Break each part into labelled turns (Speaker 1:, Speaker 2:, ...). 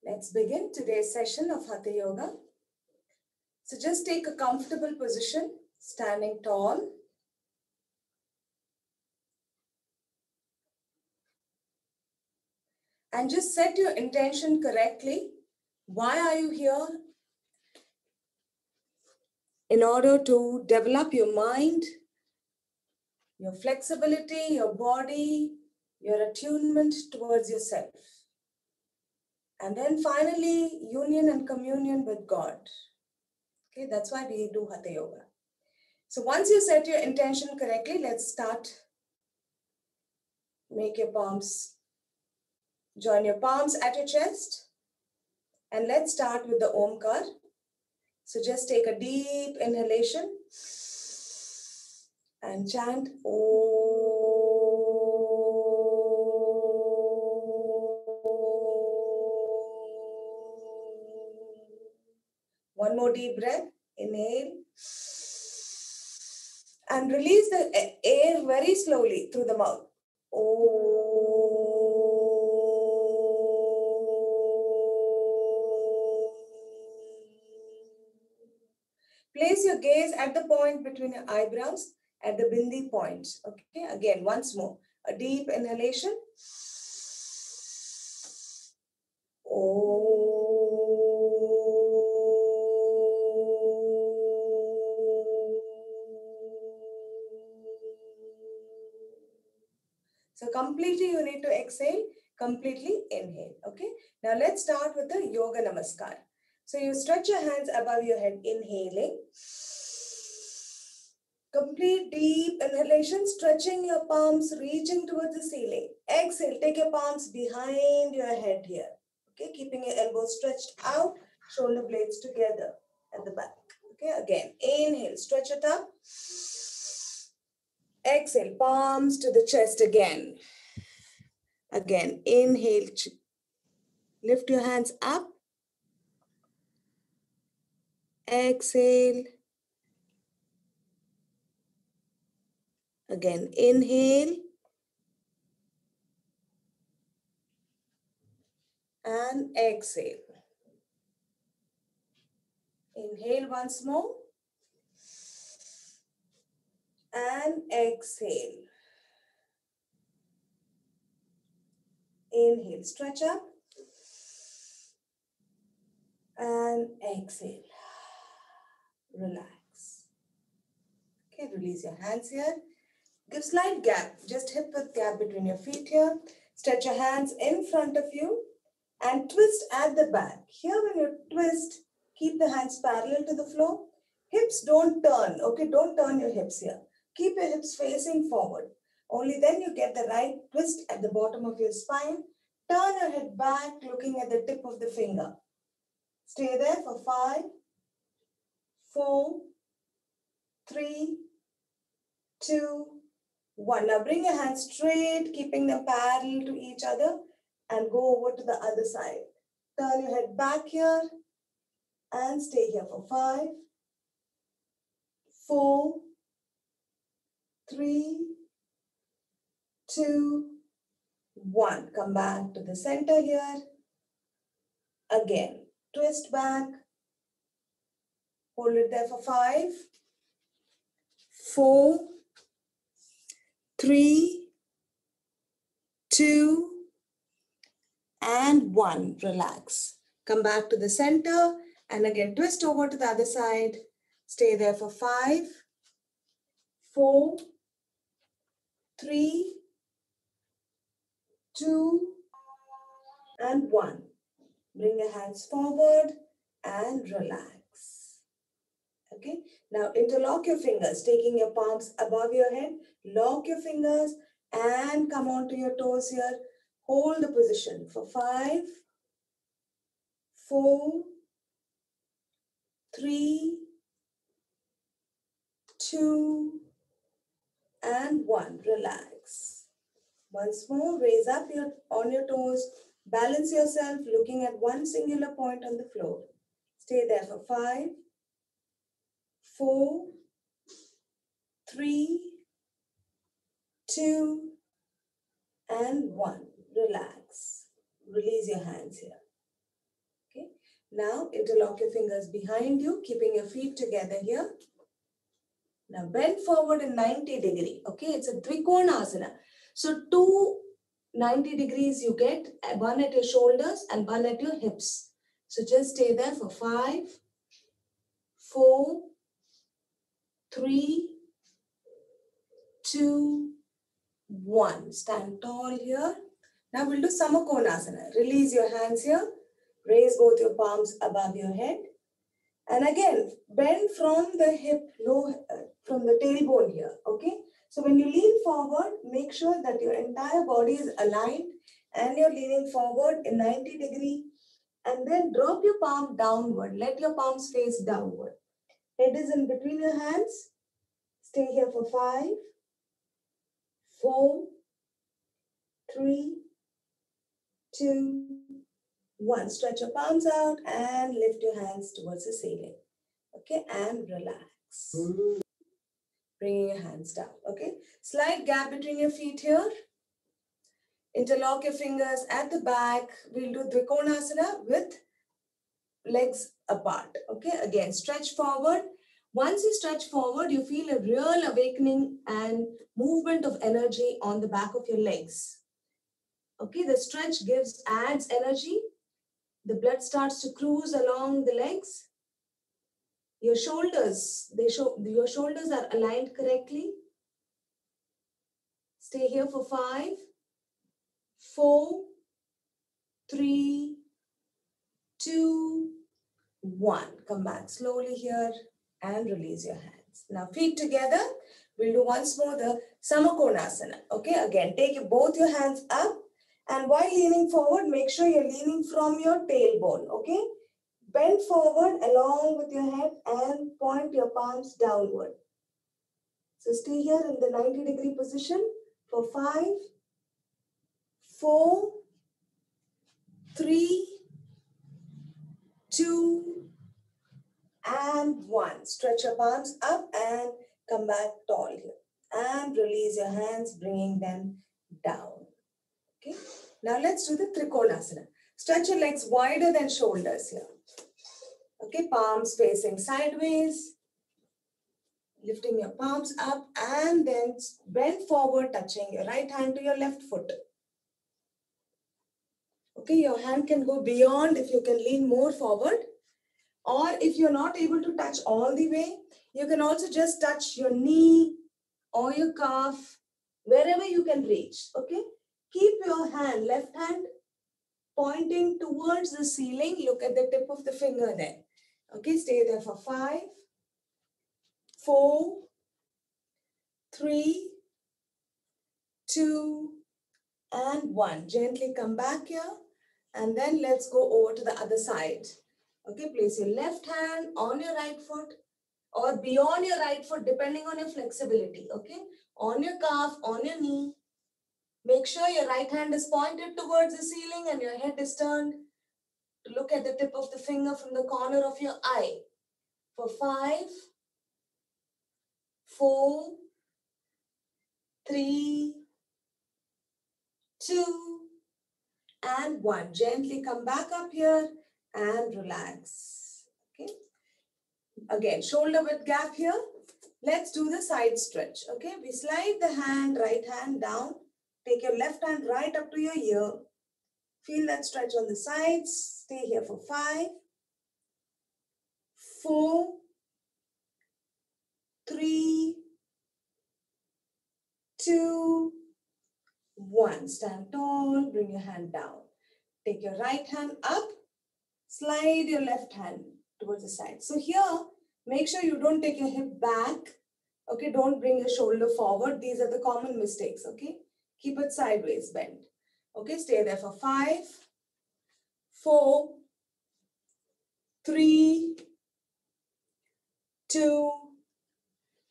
Speaker 1: Let's begin today's session of Hatha Yoga. So just take a comfortable position, standing tall. And just set your intention correctly. Why are you here? In order to develop your mind, your flexibility, your body, your attunement towards yourself. And then finally, union and communion with God. Okay, that's why we do Hatha Yoga. So once you set your intention correctly, let's start. Make your palms, join your palms at your chest. And let's start with the Omkar. So just take a deep inhalation and chant Om. One more deep breath. Inhale. And release the air very slowly through the mouth. Place your gaze at the point between your eyebrows, at the bindi point. Okay, again, once more. A deep inhalation. So completely you need to exhale, completely inhale. Okay, now let's start with the Yoga Namaskar. So you stretch your hands above your head, inhaling. Complete deep inhalation, stretching your palms, reaching towards the ceiling. Exhale, take your palms behind your head here. Okay, keeping your elbows stretched out, shoulder blades together at the back. Okay, again, inhale, stretch it up. Exhale, palms to the chest again. Again, inhale, lift your hands up. Exhale. Again, inhale. And exhale. Inhale once more. And exhale. Inhale, stretch up. And exhale. Relax. Okay, release your hands here. Give slight gap, just hip width gap between your feet here. Stretch your hands in front of you and twist at the back. Here when you twist, keep the hands parallel to the floor. Hips don't turn, okay? Don't turn your hips here. Keep your hips facing forward. Only then you get the right twist at the bottom of your spine. Turn your head back, looking at the tip of the finger. Stay there for 5, 4, 3, 2, 1. Now bring your hands straight, keeping them parallel to each other and go over to the other side. Turn your head back here and stay here for 5, 4, 3, 2, 1. Come back to the center here. Again, twist back. Hold it there for 5, 4, 3, 2, and 1. Relax. Come back to the center and again twist over to the other side. Stay there for 5, 4, 3, 2, and 1. Bring your hands forward and relax. Okay. Now interlock your fingers, taking your palms above your head. Lock your fingers and come onto your toes here. Hold the position for 5, 4, 3, 2, and 1. Relax. Once more, raise up on your toes. Balance yourself, looking at one singular point on the floor. Stay there for 5, 4, 3, 2, and 1. Relax. Release your hands here. Now interlock your fingers behind you, keeping your feet together here. Now bend forward in 90 degree. Okay, it's a Trikonasana. So two 90 degrees you get, one at your shoulders and one at your hips. So just stay there for 5, 4, 3, 2, 1. Stand tall here. Now we'll do Samakonasana. Release your hands here. Raise both your palms above your head. And again, bend from the hip, from the tailbone here, okay? So when you lean forward, make sure that your entire body is aligned and you're leaning forward in 90 degree. And then drop your palm downward. Let your palms face downward. Head is in between your hands. Stay here for 5, 4, 3, 2, 1. Stretch your palms out and lift your hands towards the ceiling. Okay, and relax. Bringing your hands down, okay? Slight gap between your feet here. Interlock your fingers at the back. We'll do Trikonasana with legs apart, okay? Again, stretch forward. Once you stretch forward, you feel a real awakening and movement of energy on the back of your legs. Okay, the stretch adds energy. The blood starts to cruise along the legs. Your shoulders, your shoulders are aligned correctly. Stay here for 5, 4, 3, 2, 1. Come back slowly here and release your hands. Now feet together. We'll do once more the Samakonasana. Okay, again, take both your hands up. And while leaning forward, make sure you're leaning from your tailbone. Okay, bend forward along with your head and point your palms downward. So stay here in the 90 degree position for 5, 4, 3, 2, and 1. Stretch your palms up and come back tall here. And release your hands, bringing them down. Okay. Now let's do the Trikonasana. Stretch your legs wider than shoulders here. Okay, palms facing sideways. Lifting your palms up and then bend forward, touching your right hand to your left foot. Okay, your hand can go beyond if you can lean more forward. Or if you're not able to touch all the way, you can also just touch your knee or your calf, wherever you can reach, okay? Keep your hand, left hand, pointing towards the ceiling. Look at the tip of the finger there. Okay, stay there for 5, 4, 3, 2, and 1. Gently come back here. And then let's go over to the other side. Okay, place your left hand on your right foot or beyond your right foot, depending on your flexibility. Okay, on your calf, on your knee. Make sure your right hand is pointed towards the ceiling and your head is turned to look at the tip of the finger from the corner of your eye. For 5, 4, 3, 2, and 1. Gently come back up here and relax. Okay. Again, shoulder width gap here. Let's do the side stretch. Okay. We slide the right hand down. Take your left hand right up to your ear. Feel that stretch on the sides. Stay here for 5, 4, 3, 2, 1. Stand tall. Bring your hand down. Take your right hand up. Slide your left hand towards the side. So here, make sure you don't take your hip back. Okay, don't bring your shoulder forward. These are the common mistakes. Okay, keep it sideways bend. Okay, stay there for 5, 4, 3, 2,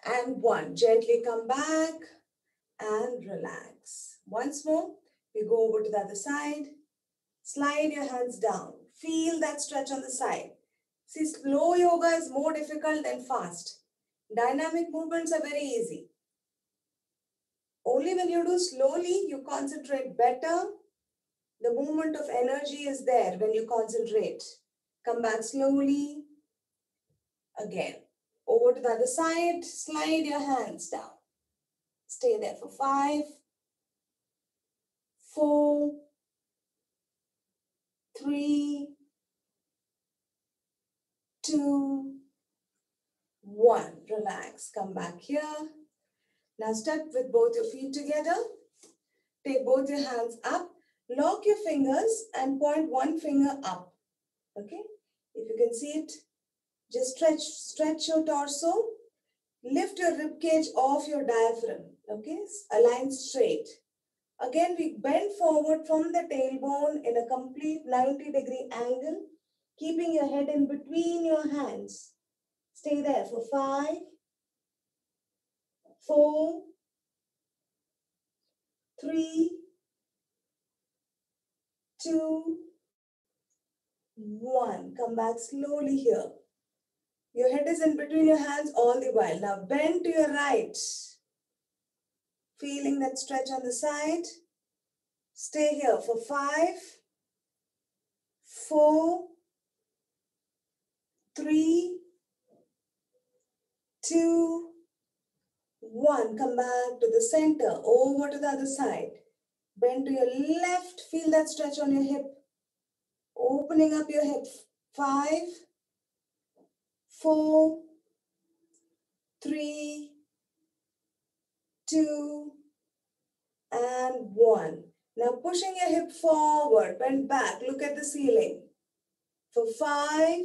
Speaker 1: and 1. Gently come back and relax. Once more, we go over to the other side. Slide your hands down. Feel that stretch on the side. See, slow yoga is more difficult than fast. Dynamic movements are very easy. Only when you do slowly, you concentrate better. The movement of energy is there when you concentrate. Come back slowly. Again. Over to the other side. Slide your hands down. Stay there for 5, 4, 3, 2, 1. Relax. Come back here. Now step with both your feet together. Take both your hands up. Lock your fingers and point one finger up. Okay? If you can see it, just stretch your torso. Lift your rib cage off your diaphragm. Okay? Align straight. Again, we bend forward from the tailbone in a complete 90-degree angle, keeping your head in between your hands. Stay there for 5, 4, 3, 2, 1. Come back slowly here. Your head is in between your hands all the while. Now bend to your right. Feeling that stretch on the side. Stay here for 5, 4, 3, 2, 1. Come back to the center. Over to the other side. Bend to your left. Feel that stretch on your hip. Opening up your hip. 5, 4, 3, 2, and 1. Now pushing your hip forward, bend back, look at the ceiling. For 5,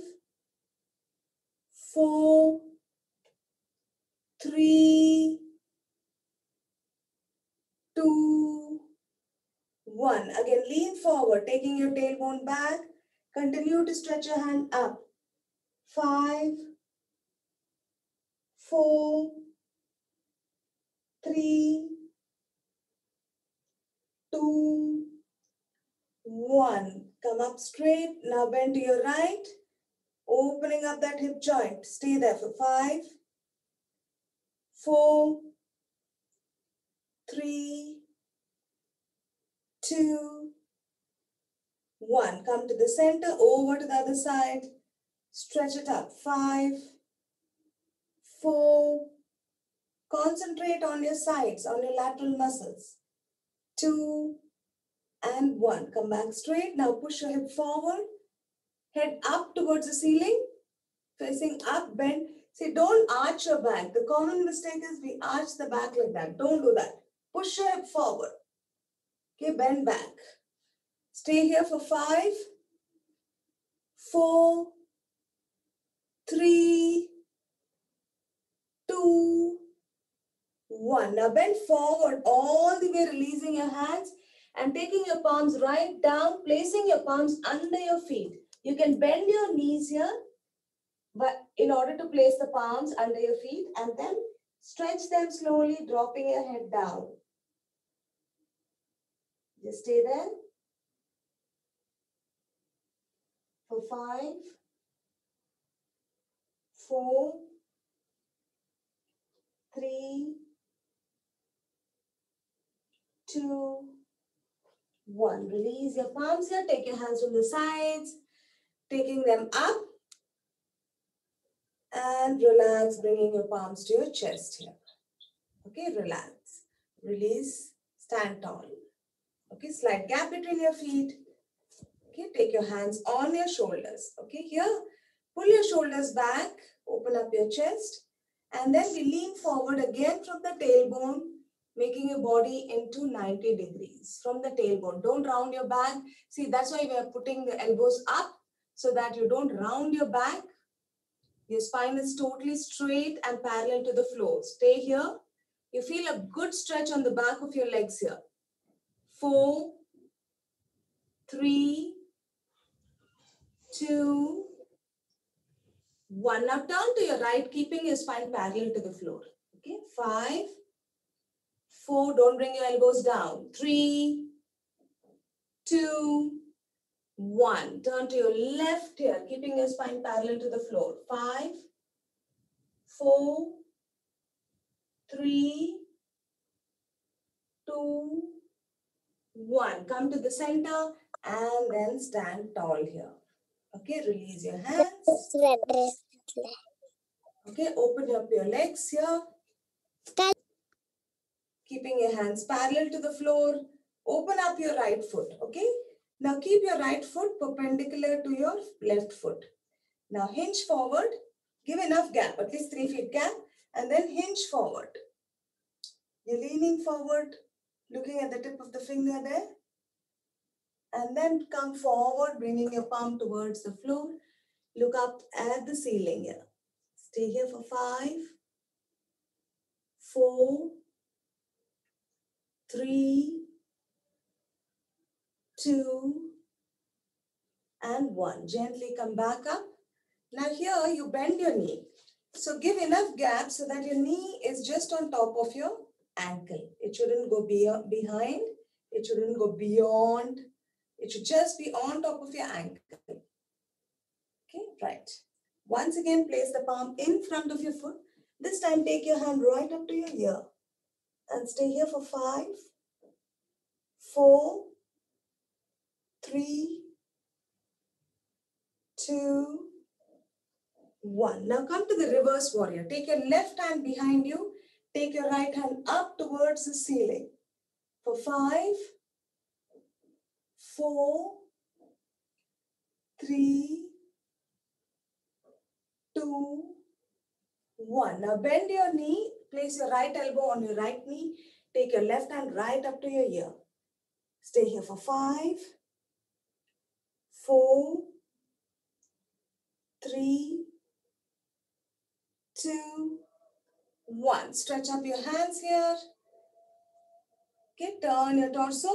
Speaker 1: 4, 3, 2, 1. Again, lean forward, taking your tailbone back. Continue to stretch your hand up. 5, 4, 3, 2, 1. Come up straight. Now bend to your right. Opening up that hip joint. Stay there for 5, 4, 3, 2, 1. Come to the center. Over to the other side. Stretch it up. 5, 4. Concentrate on your sides, on your lateral muscles. 2 and 1. Come back straight. Now push your hip forward. Head up towards the ceiling. Facing up, bend. See, don't arch your back. The common mistake is we arch the back like that. Don't do that. Push your hip forward. Okay, bend back. Stay here for 5, 4, 3, 2, 1. Now bend forward all the way, releasing your hands and taking your palms right down, placing your palms under your feet. You can bend your knees here, but in order to place the palms under your feet, and then stretch them slowly, dropping your head down. Just stay there for 5, 4, 3, 2, 1. Release your palms here. Take your hands from the sides, taking them up, and relax, bringing your palms to your chest here. Okay, relax. Release, stand tall. Okay, slight gap between your feet. Okay, take your hands on your shoulders. Okay, here, pull your shoulders back, open up your chest, and then we lean forward again from the tailbone, making your body into 90 degrees from the tailbone. Don't round your back. See, that's why we are putting the elbows up so that you don't round your back. Your spine is totally straight and parallel to the floor. Stay here. You feel a good stretch on the back of your legs here. 4, 3, 2, 1. Now turn to your right, keeping your spine parallel to the floor. Okay, 5, 4. Don't bring your elbows down. 3, 2, 1. Turn to your left here, keeping your spine parallel to the floor. 5, 4, 3, 2, 1. Come to the center and then stand tall here. Okay, release your hands. Okay, open up your legs here. Keeping your hands parallel to the floor. Open up your right foot. Okay, now keep your right foot perpendicular to your left foot. Now hinge forward. Give enough gap, at least 3 feet gap, and then hinge forward. You're leaning forward, looking at the tip of the finger there. And then come forward, bringing your palm towards the floor. Look up at the ceiling here. Stay here for 5, 4, 3, 2, and 1. Gently come back up. Now here you bend your knee. So give enough gap so that your knee is just on top of your ankle. It shouldn't go behind. It shouldn't go beyond. It should just be on top of your ankle. Okay, right. Once again, place the palm in front of your foot. This time, take your hand right up to your ear. And stay here for 5, 4, 3, 2, 1. Now come to the reverse warrior. Take your left hand behind you. Take your right hand up towards the ceiling. For 5, 4, 3, 2, 1. Now bend your knee. Place your right elbow on your right knee. Take your left hand right up to your ear. Stay here for 5, 4, 3, 2, 1. Stretch up your hands here. Okay, turn your torso.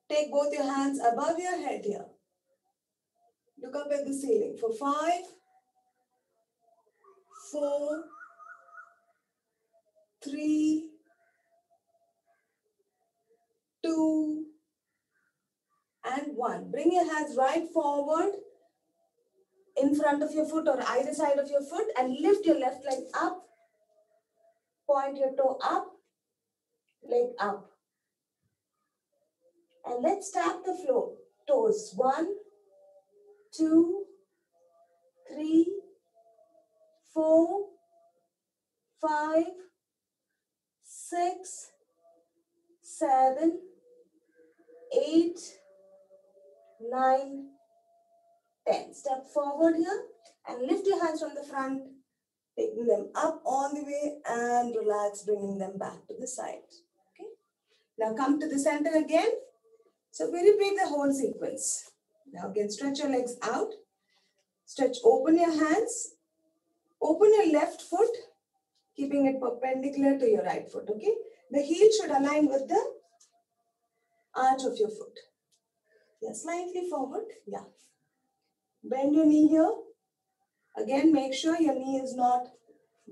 Speaker 1: Take both your hands above your head here. Look up at the ceiling for 5, 4, 3, 2, and 1. Bring your hands right forward in front of your foot or either side of your foot and lift your left leg up. Point your toe up, leg up. And let's tap the floor. Toes 1, 2, 3, 4, 5, 6, 7, 8, 9, 10. Step forward here and lift your hands from the front, taking them up all the way and relax, bringing them back to the side. Okay. Now come to the center again. So we repeat the whole sequence. Now again, stretch your legs out. Stretch, open your hands. Open your left foot, keeping it perpendicular to your right foot, okay? The heel should align with the arch of your foot. Yeah, slightly forward, yeah. Bend your knee here. Again, make sure your knee is not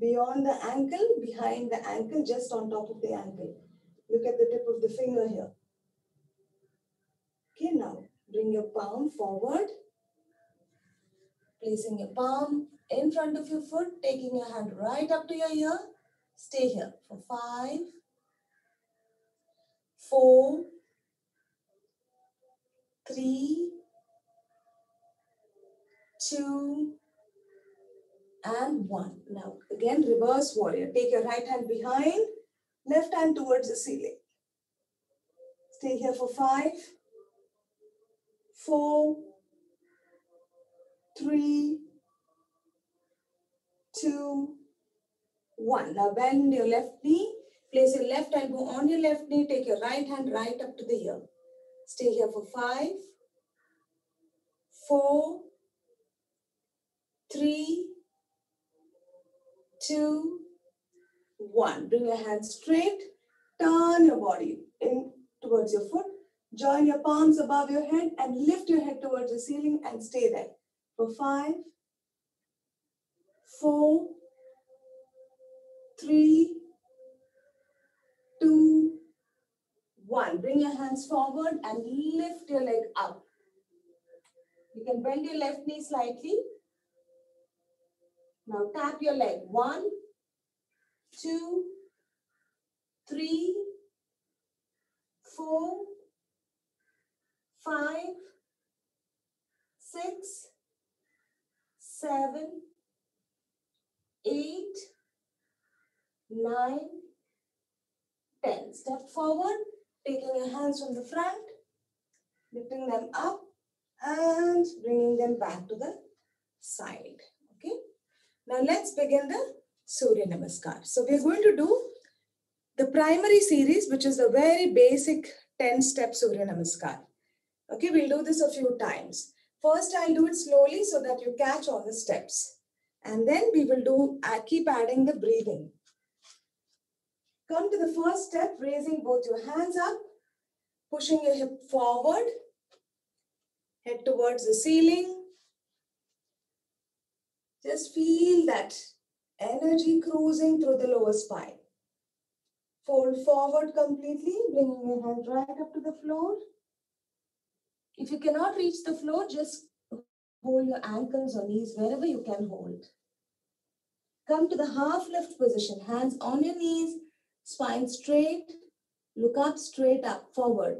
Speaker 1: beyond the ankle, behind the ankle, just on top of the ankle. Look at the tip of the finger here. Okay, now bring your palm forward. Placing your palm in front of your foot, taking your hand right up to your ear. Stay here for 5, 4, 3, 2, and 1. Now again, reverse warrior. Take your right hand behind, left hand towards the ceiling. Stay here for 5, 4, 3, 2, 1. Now bend your left knee. Place your left elbow on your left knee. Take your right hand right up to the ear. Stay here for 5, 4, 3, 2, 1. Bring your hands straight. Turn your body in towards your foot. Join your palms above your head and lift your head towards the ceiling and stay there for 5, 4, 3, 2, 1. Bring your hands forward and lift your leg up. You can bend your left knee slightly. Now tap your leg. 1, 2, 3, 4, 5, 6, 7, 8, 9, 10. Step forward, taking your hands from the front, lifting them up and bringing them back to the side. Okay. Now let's begin the Surya Namaskar. So we're going to do the primary series, which is the very basic 10-step Surya Namaskar. Okay, we'll do this a few times. First, I'll do it slowly so that you catch all the steps. And then we will keep adding the breathing. Come to the first step, raising both your hands up, pushing your hip forward, head towards the ceiling. Just feel that energy cruising through the lower spine. Fold forward completely, bringing your hand right up to the floor. If you cannot reach the floor, just hold your ankles or knees wherever you can hold. Come to the half lift position, hands on your knees, spine straight, look up, straight up, forward.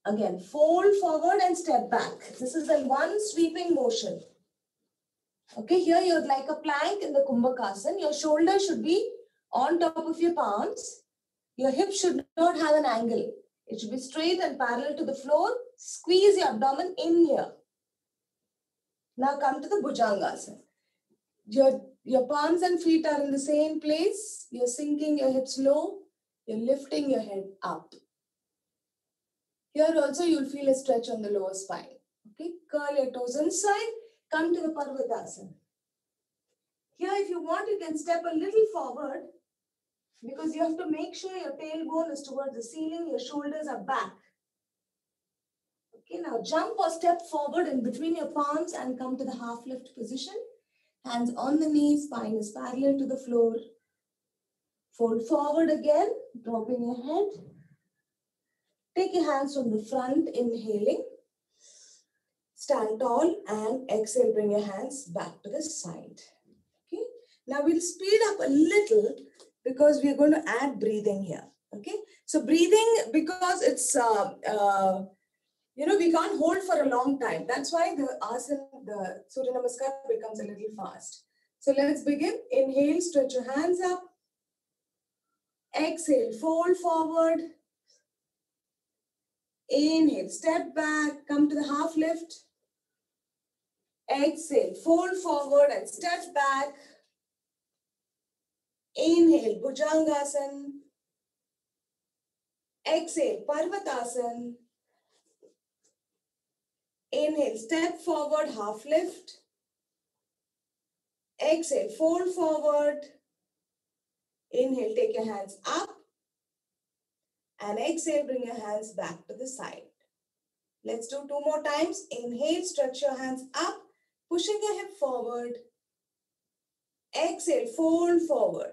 Speaker 1: Again, fold forward and step back. This is the one sweeping motion. Okay, here you're like a plank in the Kumbakasana. Your shoulder should be on top of your palms. Your hips should not have an angle. It should be straight and parallel to the floor. Squeeze your abdomen in here. Now come to the Bhujangasana. Your palms and feet are in the same place. You're sinking your hips low. You're lifting your head up. Here also you'll feel a stretch on the lower spine. Okay, curl your toes inside. Come to the Parvatasana. Here, if you want, you can step a little forward because you have to make sure your tailbone is towards the ceiling, your shoulders are back. Okay, now jump or step forward in between your palms and come to the half lift position. Hands on the knees, spine is parallel to the floor. Fold forward again, dropping your head. Take your hands from the front, inhaling. Stand tall and exhale, bring your hands back to the side. Okay. Now we'll speed up a little because we're going to add breathing here. Okay. So breathing, because it's, we can't hold for a long time. That's why the asana, the Surya Namaskar becomes a little fast. So let's begin. Inhale, stretch your hands up. Exhale, fold forward. Inhale, step back, come to the half lift. Exhale, fold forward and step back. Inhale, Bhujangasana. Exhale, Parvatasana. Inhale, step forward, half lift. Exhale, fold forward. Inhale, take your hands up. And exhale, bring your hands back to the side. Let's do 2 more times. Inhale, stretch your hands up, pushing your hip forward. Exhale, fold forward.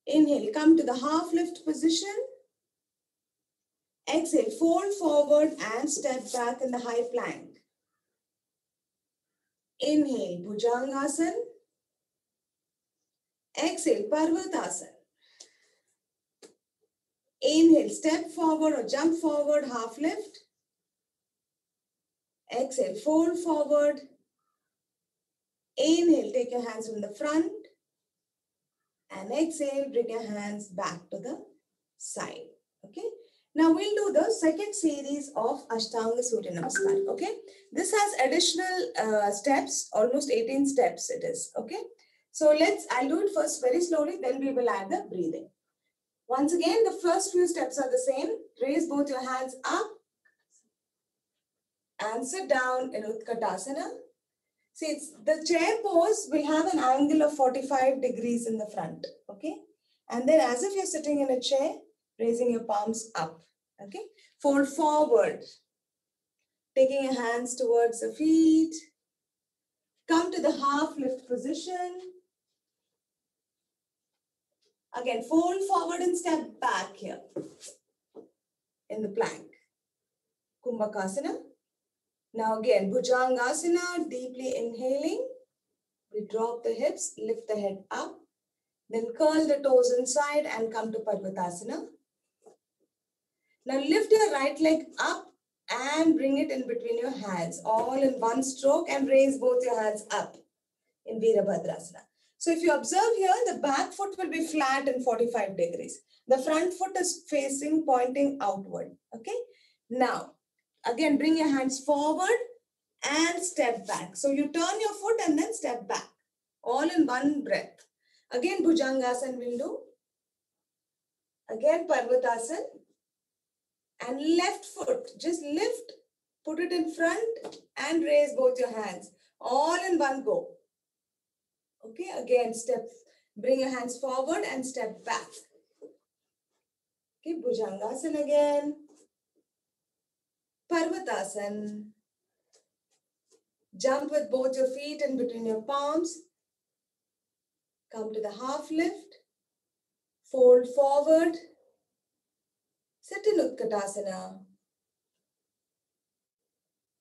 Speaker 1: Inhale, come to the half lift position. Exhale, fold forward and step back in the high plank. Inhale, Bhujangasana. Exhale, Parvatasana. Inhale, step forward or jump forward, half lift. Exhale, fold forward. Inhale, take your hands from the front. And exhale, bring your hands back to the side. Okay. Now we'll do the second series of Ashtanga Surya Namaskar. Okay. This has additional steps, almost 18 steps it is. Okay. So I'll do it first very slowly, then we will add the breathing. Once again, the first few steps are the same. Raise both your hands up and sit down in Utkatasana. See, the chair pose will have an angle of 45 degrees in the front. Okay. And then as if you're sitting in a chair, raising your palms up. Okay. Fold forward. Taking your hands towards the feet. Come to the half lift position. Again, fold forward and step back here in the plank. Kumbakasana. Now again, Bhujangasana, deeply inhaling. We drop the hips, lift the head up. Then curl the toes inside and come to Parvatasana. Now lift your right leg up and bring it in between your hands, all in one stroke, and raise both your hands up in Virabhadrasana. So if you observe here, the back foot will be flat in 45 degrees. The front foot is facing, pointing outward. Okay. Now, again, bring your hands forward and step back. So you turn your foot and then step back, all in one breath. Again, Bhujangasana will do. Again, Parvatasana. And left foot, just lift, put it in front and raise both your hands, all in one go. Okay, again, step, bring your hands forward and step back. Okay, Bhujangasana again. Parvatasana. Jump with both your feet in between your palms. Come to the half lift. Fold forward. Sit in Utkatasana.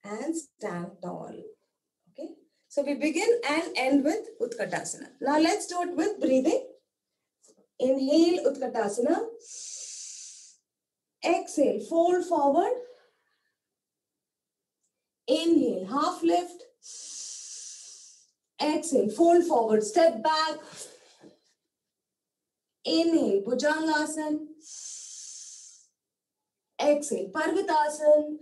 Speaker 1: And stand tall. Okay. So we begin and end with Utkatasana. Now let's do it with breathing. Inhale Utkatasana. Exhale, fold forward. Inhale, half lift. Exhale, fold forward, step back. Inhale, Bhujangasana. Exhale, Parvatasana.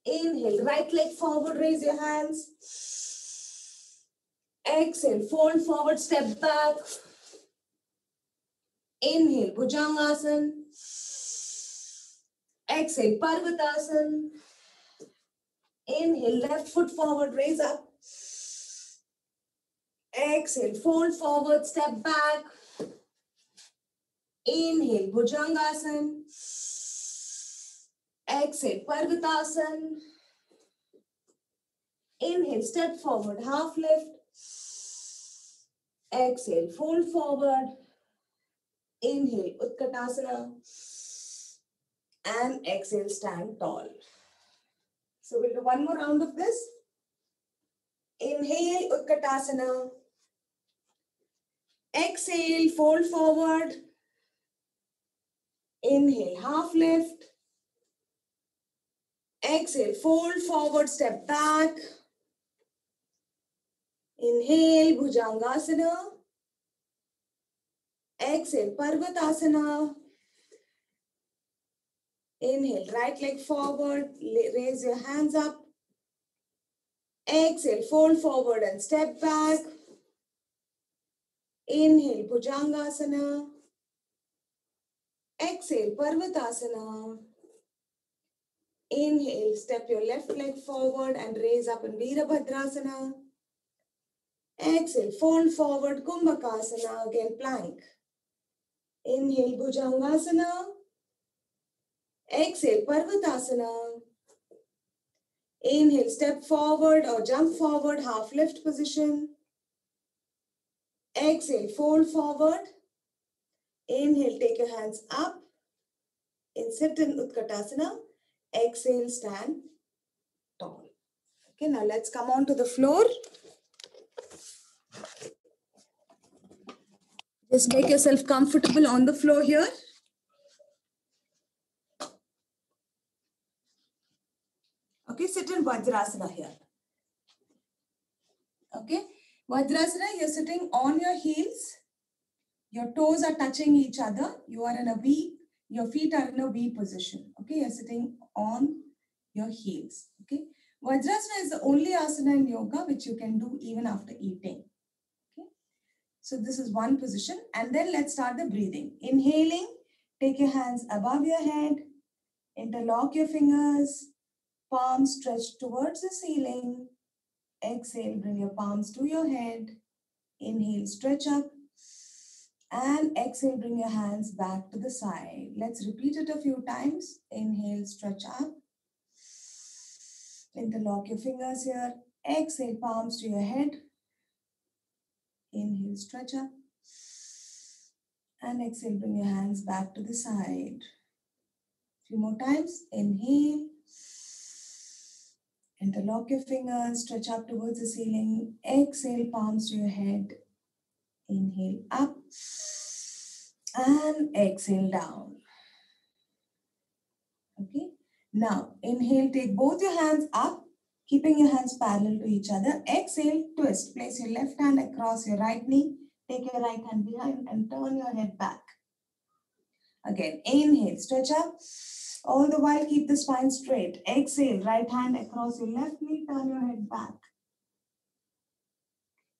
Speaker 1: Inhale, right leg forward, raise your hands. Exhale, fold forward, step back. Inhale, Bhujangasana. Exhale, Parvatasana. Inhale, left foot forward, raise up. Exhale, fold forward, step back. Inhale, Bhujangasana. Exhale, Parvatasana. Inhale, step forward, half lift. Exhale, fold forward. Inhale, Utkatasana. And exhale, stand tall. So we'll do one more round of this. Inhale, Utkatasana. Exhale, fold forward. Inhale, half lift. Exhale, fold forward, step back. Inhale, Bhujangasana. Exhale, Parvatasana. Inhale, right leg forward, raise your hands up. Exhale, fold forward and step back. Inhale, Bhujangasana. Exhale, Parvatasana. Inhale, step your left leg forward and raise up in Virabhadrasana. Exhale, fold forward, Kumbakasana, again plank. Inhale, Bhujangasana. Exhale, Parvatasana. Inhale, step forward or jump forward, half lift position. Exhale, fold forward. Inhale, take your hands up. Sit in Utkatasana. Exhale, stand tall. Okay, now let's come on to the floor. Just make yourself comfortable on the floor here. Okay, sit in Vajrasana here. Okay, Vajrasana, you're sitting on your heels. Your toes are touching each other. You are in a V. Your feet are in a V position. Okay, you're sitting on your heels. Okay, Vajrasana is the only asana in yoga which you can do even after eating. Okay, so this is one position. And then let's start the breathing. Inhaling, take your hands above your head. Interlock your fingers. Palms stretched towards the ceiling. Exhale, bring your palms to your head. Inhale, stretch up. And exhale, bring your hands back to the side. Let's repeat it a few times. Inhale, stretch up. Interlock your fingers here. Exhale, palms to your head. Inhale, stretch up. And exhale, bring your hands back to the side. Few more times. Inhale. Interlock your fingers, stretch up towards the ceiling. Exhale, palms to your head. Inhale up and exhale down. Okay. Now, inhale, take both your hands up, keeping your hands parallel to each other. Exhale, twist. Place your left hand across your right knee. Take your right hand behind and turn your head back. Again, inhale, stretch up. All the while, keep the spine straight. Exhale, right hand across your left knee, turn your head back.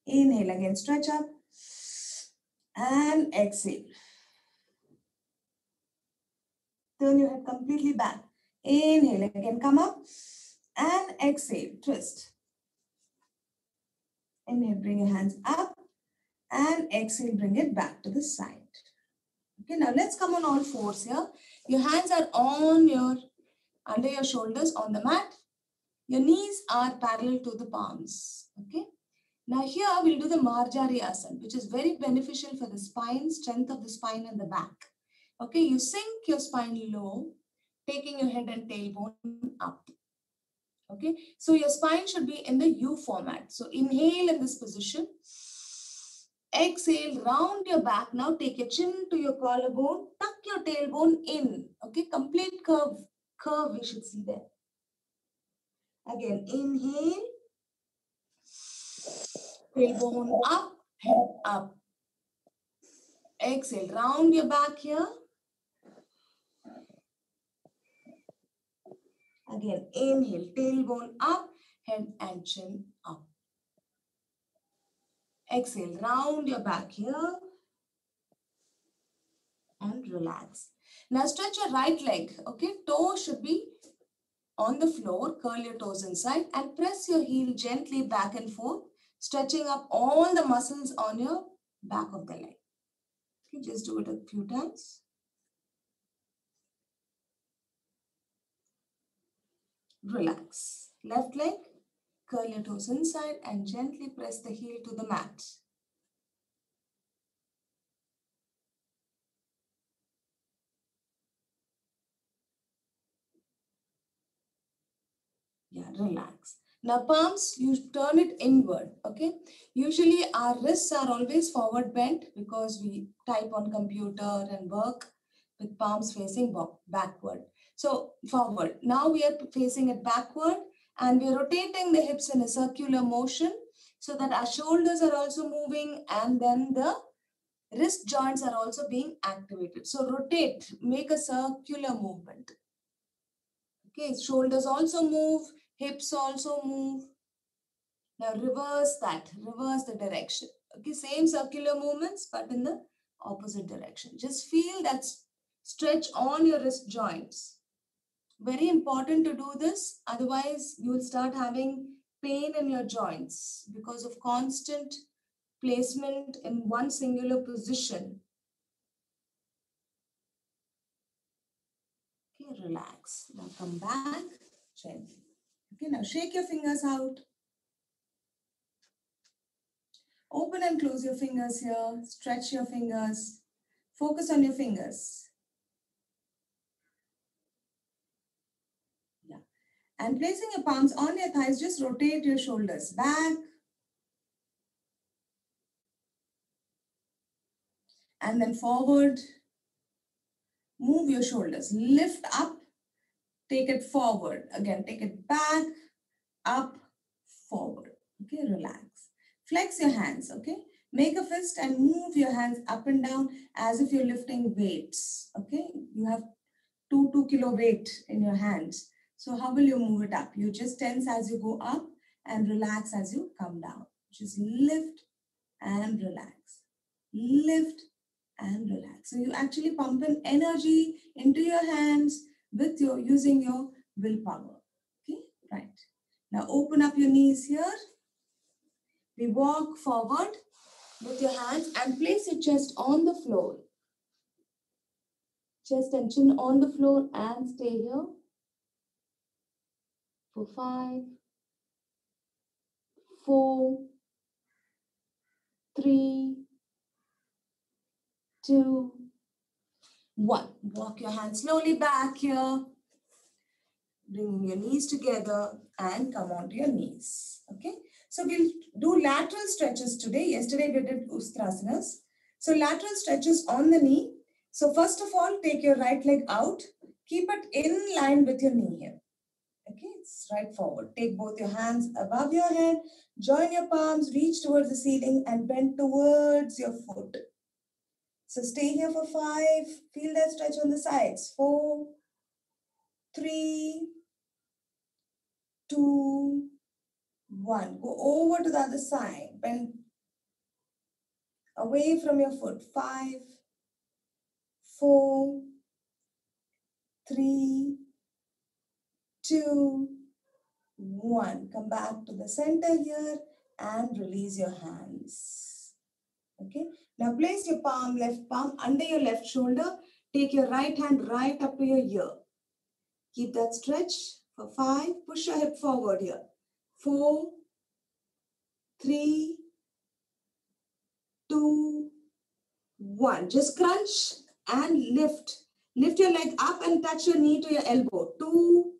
Speaker 1: Inhale, again, stretch up. And exhale. Turn your head completely back. Inhale, again, come up. And exhale, twist. Inhale, bring your hands up. And exhale, bring it back to the side. Okay, now let's come on all fours here. Your hands are under your shoulders on the mat. Your knees are parallel to the palms. Okay. Now here we'll do the Marjari Asana, which is very beneficial for the spine, strength of the spine and the back. Okay, you sink your spine low, taking your head and tailbone up. Okay, so your spine should be in the U format. So inhale in this position. Exhale, round your back. Now take your chin to your collarbone, tuck your tailbone in. Okay, complete curve we should see there. Again, inhale. Tailbone up, head up. Exhale, round your back here. Again, inhale, tailbone up, head and chin up. Exhale, round your back here. And relax. Now stretch your right leg, okay? Toe should be on the floor, curl your toes inside and press your heel gently back and forth, stretching up all the muscles on your back of the leg. Okay, just do it a few times. Relax. Left leg, curl your toes inside and gently press the heel to the mat. Yeah, relax. Now palms, you turn it inward, okay? Usually our wrists are always forward bent because we type on computer and work with palms facing backward. So forward. Now we are facing it backward and we are rotating the hips in a circular motion so that our shoulders are also moving and then the wrist joints are also being activated. So rotate, make a circular movement. Okay, shoulders also move, hips also move. Now reverse that, reverse the direction. Okay, same circular movements, but in the opposite direction. Just feel that stretch on your wrist joints. Very important to do this, otherwise you will start having pain in your joints because of constant placement in one singular position. Okay, relax. Now come back gently. Okay, now shake your fingers out. Open and close your fingers here. Stretch your fingers. Focus on your fingers. Yeah. And placing your palms on your thighs, just rotate your shoulders back. And then forward. Move your shoulders. Lift up. Take it forward. Again, take it back, up, forward. Okay, relax. Flex your hands, okay? Make a fist and move your hands up and down as if you're lifting weights, okay? You have 2 kilo weight in your hands. So how will you move it up? You just tense as you go up and relax as you come down. Just lift and relax. Lift and relax. So you actually pump in energy into your hands with using your willpower. Okay, right. Now open up your knees here. We walk forward with your hands and place your chest on the floor. Chest and chin on the floor and stay here for 5, 4, 3, 2, 1. Walk your hands slowly back here. Bring your knees together and come onto your knees. Okay. So we'll do lateral stretches today. Yesterday we did Ustrasanas. So lateral stretches on the knee. So first of all, take your right leg out. Keep it in line with your knee here. Okay, it's right forward. Take both your hands above your head. Join your palms, reach towards the ceiling and bend towards your foot. So stay here for 5. Feel that stretch on the sides. 4, 3, 2, 1. Go over to the other side. Bend away from your foot. 5, 4, 3, 2, 1. Come back to the center here and release your hands. Okay. Now place your left palm under your left shoulder. Take your right hand right up to your ear. Keep that stretch for 5. Push your hip forward here. 4, 3, 2, 1. Just crunch and lift. Lift your leg up and touch your knee to your elbow. 2,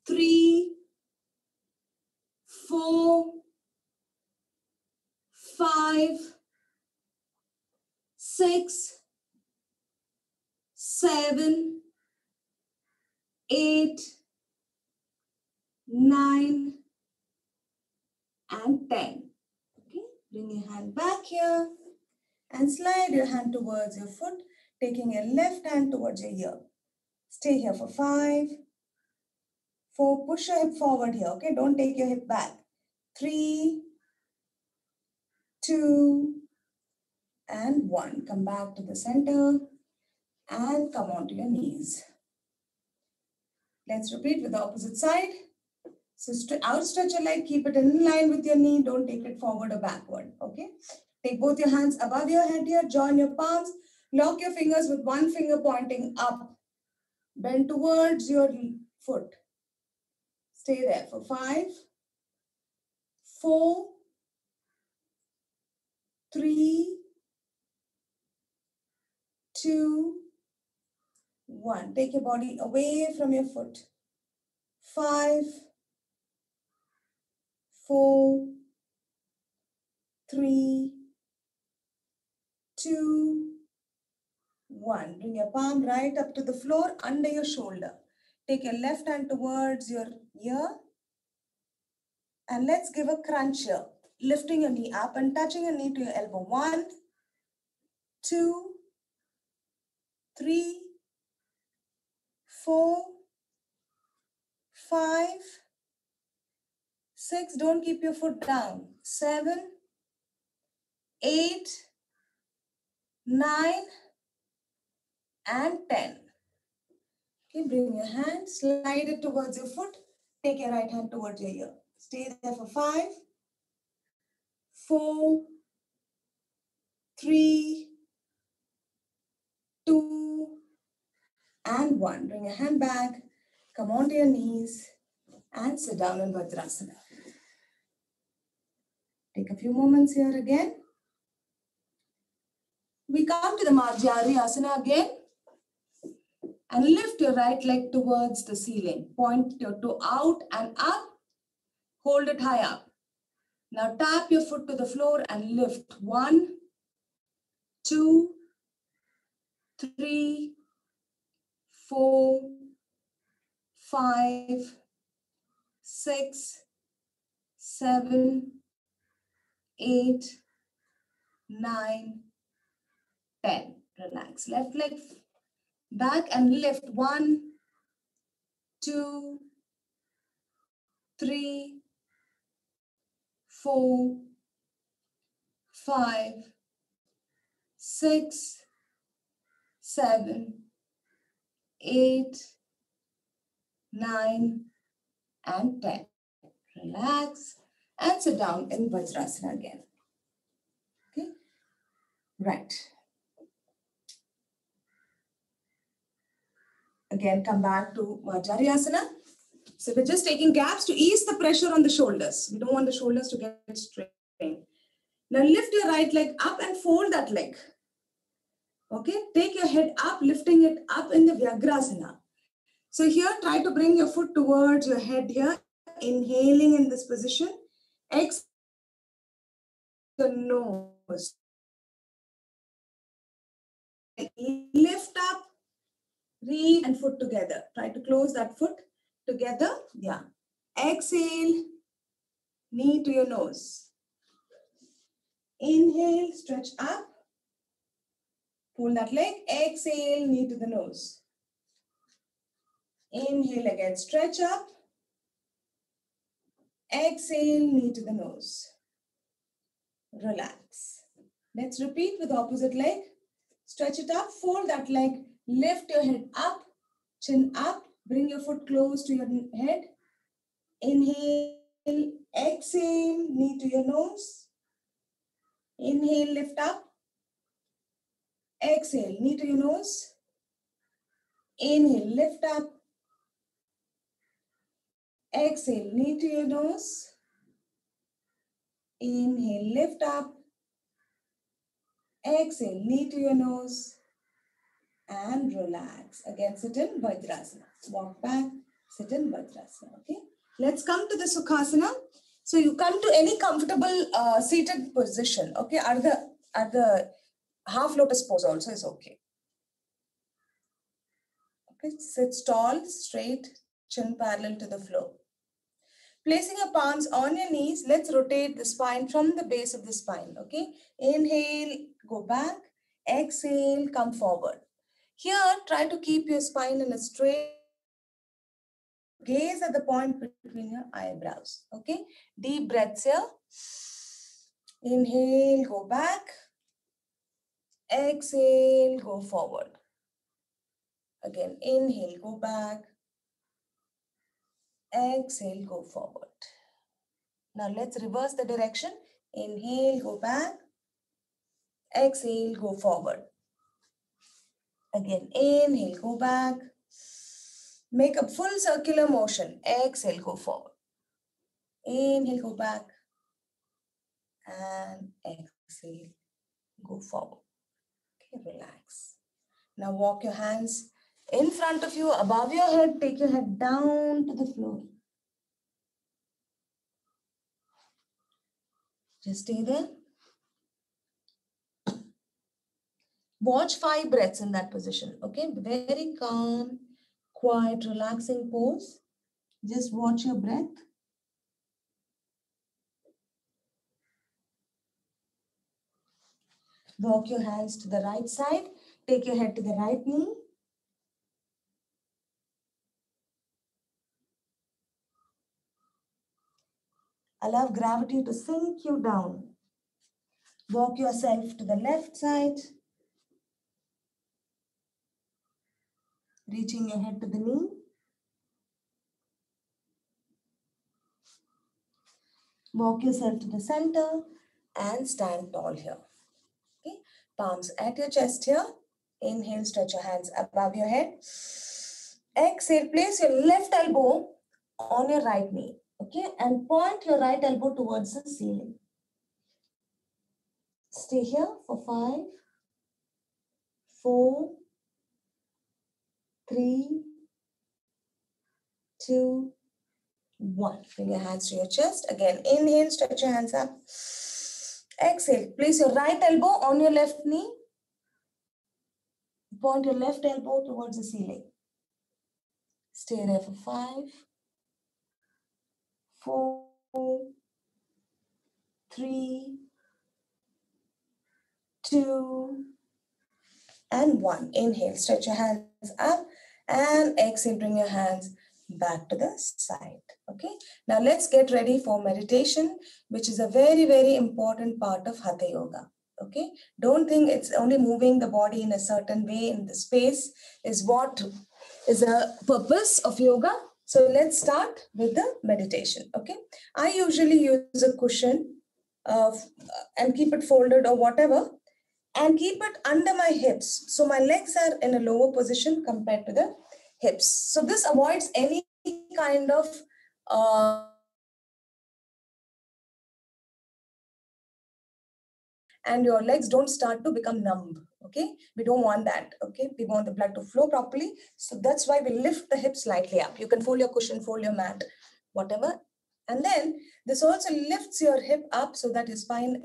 Speaker 1: 3, 4, 5, 6, 7, 8, 9, and 10. Okay, bring your hand back here and slide your hand towards your foot, taking your left hand towards your ear. Stay here for 5, 4, push your hip forward here, okay? Don't take your hip back. 3, 2, and 1. Come back to the center and come onto your knees. Let's repeat with the opposite side. So outstretch your leg, keep it in line with your knee. Don't take it forward or backward, okay? Take both your hands above your head here. Join your palms. Lock your fingers with one finger pointing up. Bend towards your foot. Stay there for 5, 4, 3, 2, 1. Take your body away from your foot. 5, 4, 3, 2, 1. Bring your palm right up to the floor under your shoulder. Take your left hand towards your ear. And let's give a crunch here. Lifting your knee up and touching your knee to your elbow. 1, 2, 3, 4, 5, 6. Don't keep your foot down. 7, 8, 9, and 10. Okay, bring your hand, slide it towards your foot. Take your right hand towards your ear. Stay there for 5, 4, 3, 2, and 1. Bring your hand back. Come onto your knees and sit down in Vajrasana. Take a few moments here again. We come to the Marjari Asana again. And lift your right leg towards the ceiling. Point your toe out and up. Hold it high up. Now tap your foot to the floor and lift. 1, 2, 3, 4, 5, 6, 7, 8, 9, 10. Relax. Left leg back and lift. 1, 2, 3, 4, 5, 6, 7, 8, 9, and 10. Relax and sit down in Vajrasana again. Okay, right. Again, come back to Marjari Asana. So we're just taking gaps to ease the pressure on the shoulders. We don't want the shoulders to get strained. Now lift your right leg up and fold that leg. Okay, take your head up, lifting it up in the Vyagrasana. So here, try to bring your foot towards your head here. Inhaling in this position. Exhale the nose. Lift up Reach and foot together. Try to close that foot together. Yeah. Exhale, knee to your nose. Inhale, stretch up. Pull that leg. Exhale, knee to the nose. Inhale again, stretch up. Exhale, knee to the nose. Relax. Let's repeat with opposite leg. Stretch it up, fold that leg, lift your head up, chin up, bring your foot close to your head. Inhale, exhale, knee to your nose. Inhale, lift up. Exhale, knee to your nose. Inhale, lift up. Exhale, knee to your nose. Inhale, lift up. Exhale, knee to your nose. And relax. Again, sit in Vajrasana. Walk back, sit in Vajrasana. Okay. Let's come to the Sukhasana. So you come to any comfortable seated position. Okay. At the half lotus pose also is okay. Okay. Sit tall, straight, chin parallel to the floor. Placing your palms on your knees, let's rotate the spine from the base of the spine. Okay. Inhale, go back. Exhale, come forward. Here, try to keep your spine in a straight. Gaze at the point between your eyebrows. Okay. Deep breaths here. Inhale, go back. Exhale, go forward. Again, inhale, go back. Exhale, go forward. Now let's reverse the direction. Inhale, go back. Exhale, go forward. Again, inhale, go back. Make a full circular motion. Exhale, go forward. Inhale, go back. And exhale, go forward. Okay, relax. Now walk your hands in front of you, above your head. Take your head down to the floor. Just stay there. Watch 5 breaths in that position. Okay, very calm, quiet, relaxing pose. Just watch your breath. Walk your hands to the right side. Take your head to the right knee. Allow gravity to sink you down. Walk yourself to the left side. Reaching your head to the knee. Walk yourself to the center and stand tall here. Okay, palms at your chest here. Inhale, stretch your hands above your head. Exhale, place your left elbow on your right knee. Okay, and point your right elbow towards the ceiling. Stay here for 5, 4, 3, 2, 1. Bring your hands to your chest. Again, inhale, stretch your hands up. Exhale, place your right elbow on your left knee. Point your left elbow towards the ceiling. Stay there for 5, 4, 3, 2, and 1. Inhale, stretch your hands up, and exhale, bring your hands back to the side. Okay, now let's get ready for meditation, which is a very, very important part of Hatha Yoga. Okay, don't think it's only moving the body in a certain way in the space is what is the purpose of yoga. So let's start with the meditation. Okay, I usually use a cushion and keep it folded or whatever, and keep it under my hips. So my legs are in a lower position compared to the hips. So this avoids any kind of and your legs don't start to become numb. Okay, we don't want that. Okay, we want the blood to flow properly. So that's why we lift the hips slightly up. You can fold your cushion, fold your mat, whatever. And then this also lifts your hip up so that your spine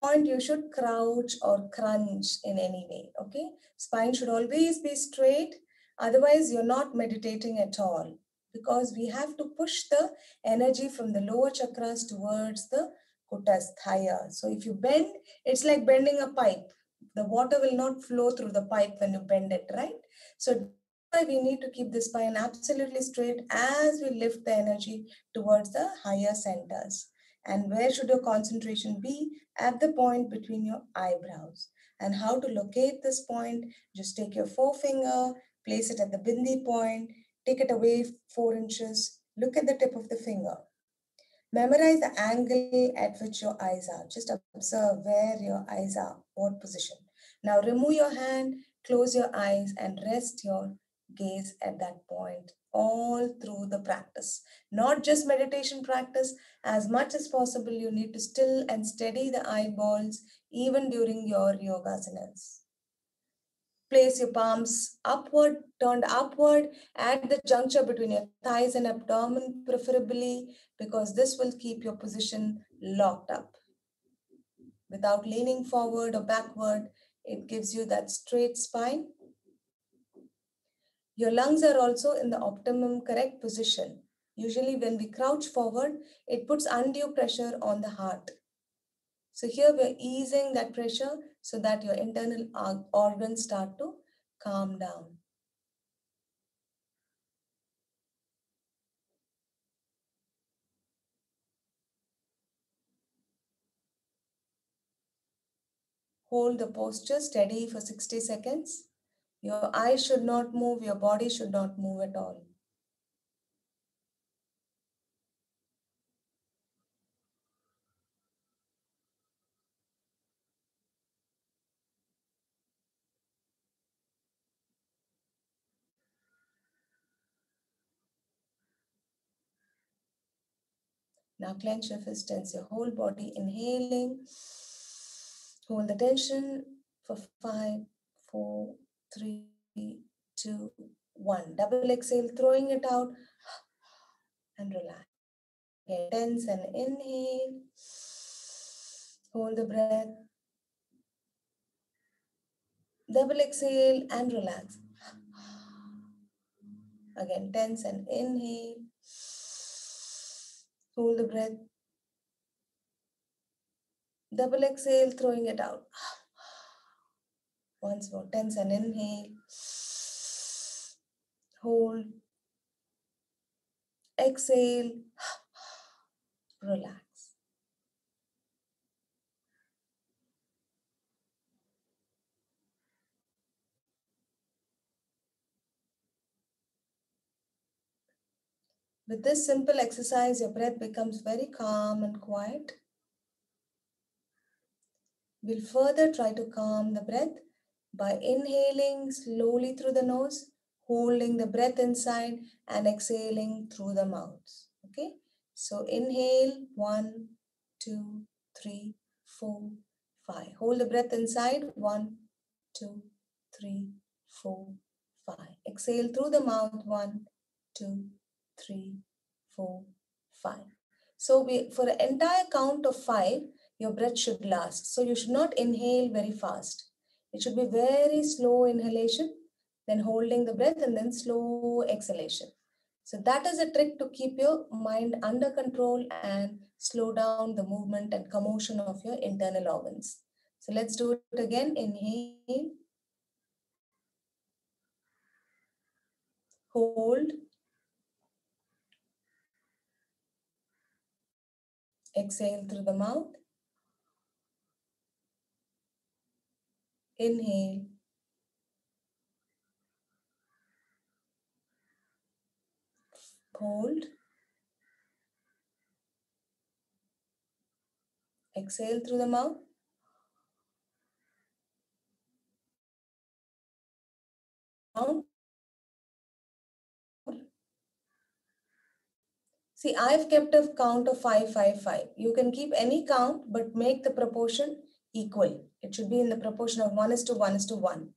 Speaker 1: point you should crouch or crunch in any way, okay? Spine should always be straight, otherwise you're not meditating at all, because we have to push the energy from the lower chakras towards the kutasthaya. So if you bend, it's like bending a pipe. The water will not flow through the pipe when you bend it, right? So that's why we need to keep the spine absolutely straight as we lift the energy towards the higher centers. And where should your concentration be? At the point between your eyebrows. And how to locate this point? Just take your forefinger, place it at the bindi point, take it away 4 inches, look at the tip of the finger. Memorize the angle at which your eyes are. Just observe where your eyes are, what position. Now remove your hand, close your eyes, and rest your gaze at that point all through the practice. Not just meditation practice, as much as possible, you need to still and steady the eyeballs even during your yogasanas. Place your palms upward, turned upward at the juncture between your thighs and abdomen, preferably, because this will keep your position locked up. Without leaning forward or backward, it gives you that straight spine. Your lungs are also in the optimum correct position. Usually when we crouch forward, it puts undue pressure on the heart. So here we're easing that pressure so that your internal organs start to calm down. Hold the posture steady for 60 seconds. Your eyes should not move, your body should not move at all. Now clench your fist, tense your whole body, inhaling. Hold the tension for 5, 4, 3, 2, 1. Double exhale, throwing it out and relax. Okay, tense and inhale. Hold the breath. Double exhale and relax. Again, tense and inhale. Hold the breath. Double exhale, throwing it out. Once more, tense and inhale. Hold. Exhale. Relax. With this simple exercise, your breath becomes very calm and quiet. We'll further try to calm the breath by inhaling slowly through the nose, holding the breath inside and exhaling through the mouth. Okay? So inhale, 1, 2, 3, 4, 5. Hold the breath inside, 1, 2, 3, 4, 5. Exhale through the mouth, 1, 2, 3, 4, 5. So for an entire count of 5, your breath should last. So you should not inhale very fast. It should be very slow inhalation, then holding the breath and then slow exhalation. So that is a trick to keep your mind under control and slow down the movement and commotion of your internal organs. So let's do it again. Inhale, hold, exhale through the mouth, inhale, hold, exhale through the mouth, count. See, I've kept a count of 5, 5, 5. You can keep any count, but make the proportion equal. It should be in the proportion of 1 is to 1 is to 1.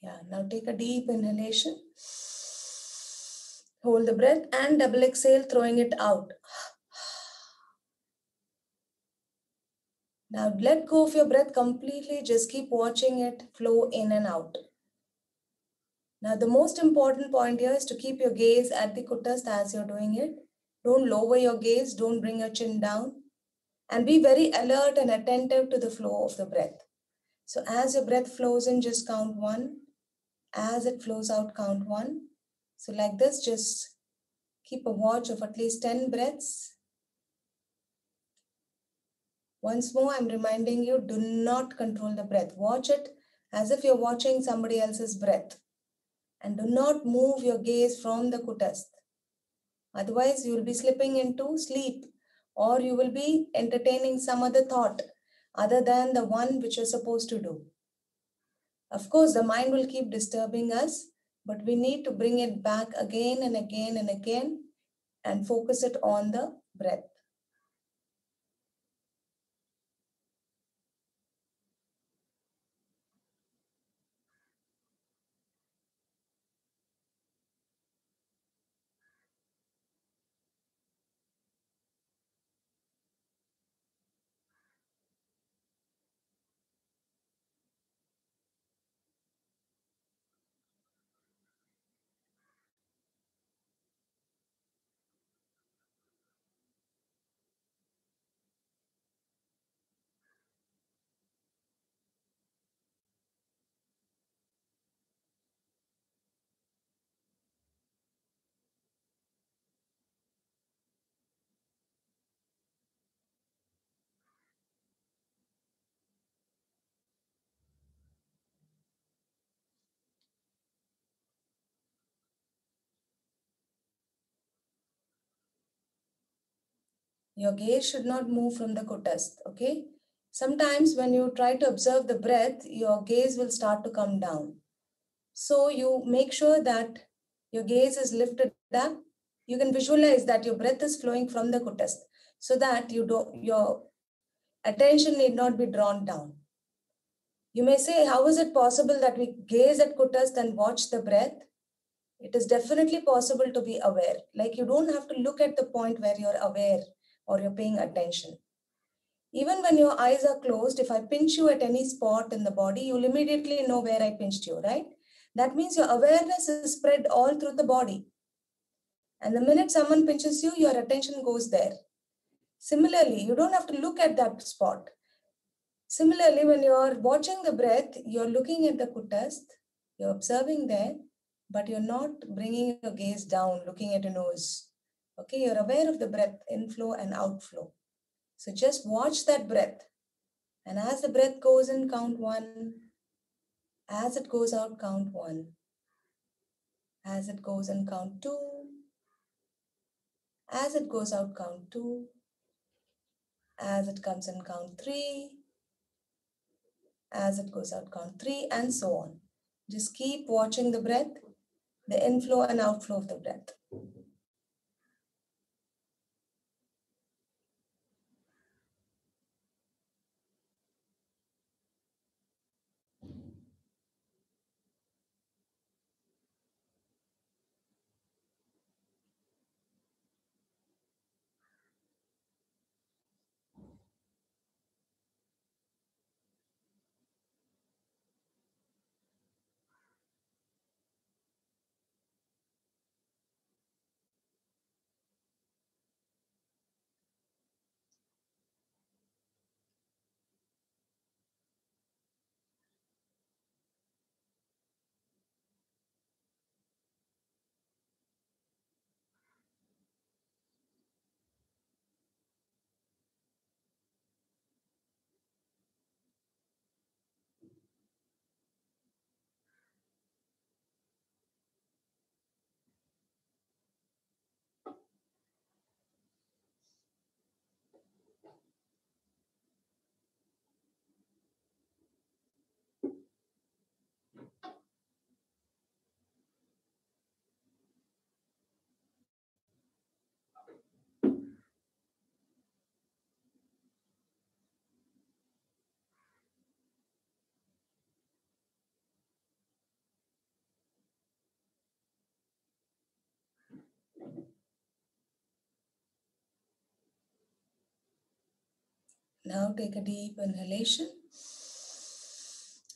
Speaker 1: Yeah, now take a deep inhalation. Hold the breath and double exhale, throwing it out. Now let go of your breath completely. Just keep watching it flow in and out. Now the most important point here is to keep your gaze at the Kutastha as you're doing it. Don't lower your gaze. Don't bring your chin down. And be very alert and attentive to the flow of the breath. So as your breath flows in, just count 1. As it flows out, count 1. So like this, just keep a watch of at least 10 breaths. Once more, I'm reminding you, do not control the breath. Watch it as if you're watching somebody else's breath. And do not move your gaze from the Kutastha. Otherwise, you will be slipping into sleep, or you will be entertaining some other thought other than the one which you're supposed to do. Of course, the mind will keep disturbing us, but we need to bring it back again and again and again and focus it on the breath. Your gaze should not move from the Kutastha, okay? Sometimes when you try to observe the breath, your gaze will start to come down. So you make sure that your gaze is lifted up. You can visualize that your breath is flowing from the Kutastha so that your attention need not be drawn down. You may say, how is it possible that we gaze at Kutastha and watch the breath? It is definitely possible to be aware. Like you don't have to look at the point where you're aware or you're paying attention. Even when your eyes are closed, if I pinch you at any spot in the body, you'll immediately know where I pinched you, right? That means your awareness is spread all through the body. And the minute someone pinches you, your attention goes there. Similarly, you don't have to look at that spot. Similarly, when you're watching the breath, you're looking at the Kutastha, you're observing there, but you're not bringing your gaze down, looking at your nose. Okay, you're aware of the breath, inflow and outflow. So just watch that breath. And as the breath goes in, count 1. As it goes out, count 1. As it goes in, count 2. As it goes out, count 2. As it comes in, count 3. As it goes out, count 3, and so on. Just keep watching the breath, the inflow and outflow of the breath. Now take a deep inhalation.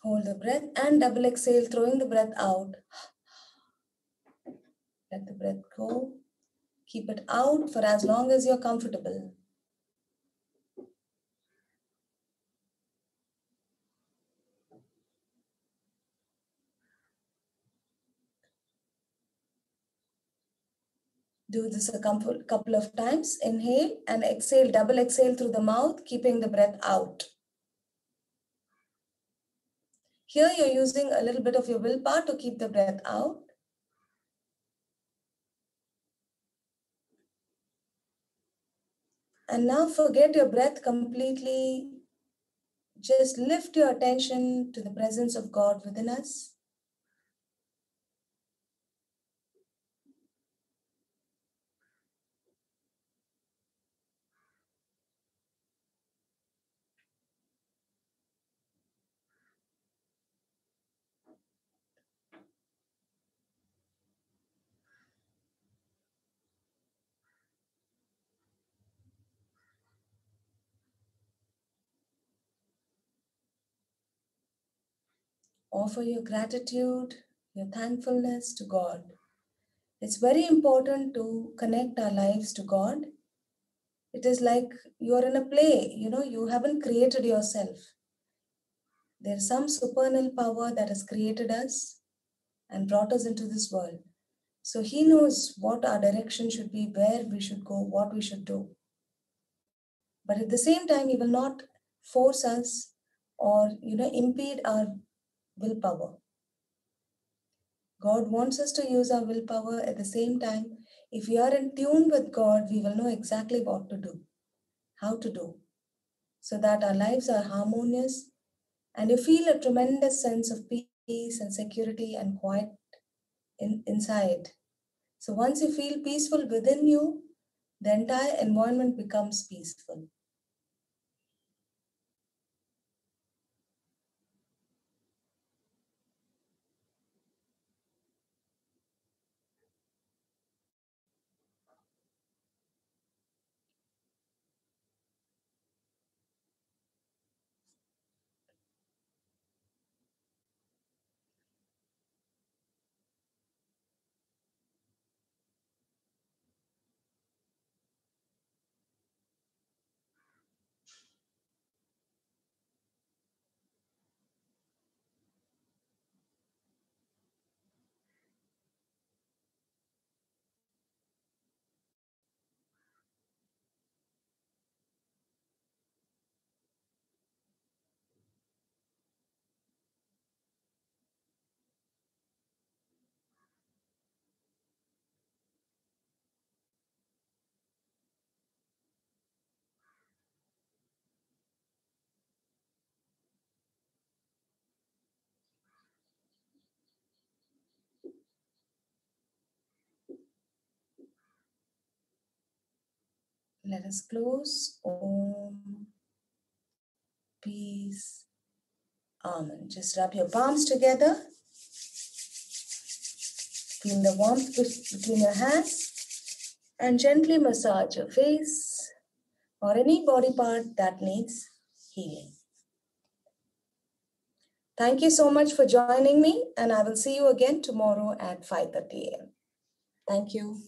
Speaker 1: Hold the breath and double exhale, throwing the breath out. Let the breath go. Keep it out for as long as you're comfortable. Do this a couple of times. Inhale and exhale, double exhale through the mouth, keeping the breath out. Here you're using a little bit of your willpower to keep the breath out. And now forget your breath completely. Just lift your attention to the presence of God within us. Offer your gratitude, your thankfulness to God. It's very important to connect our lives to God. It is like you're in a play, you haven't created yourself. There's some supernal power that has created us and brought us into this world. So He knows what our direction should be, where we should go, what we should do. But at the same time, He will not force us or, impede our willpower. God wants us to use our willpower. At the same time, if we are in tune with God, we will know exactly what to do, how to do, so that our lives are harmonious and you feel a tremendous sense of peace and security and quiet inside. So once you feel peaceful within you, the entire environment becomes peaceful. Let us close. Om, peace, Amen. Just rub your palms together. Feel the warmth between your hands and gently massage your face or any body part that needs healing. Thank you so much for joining me, and I will see you again tomorrow at 5:30 a.m. Thank you.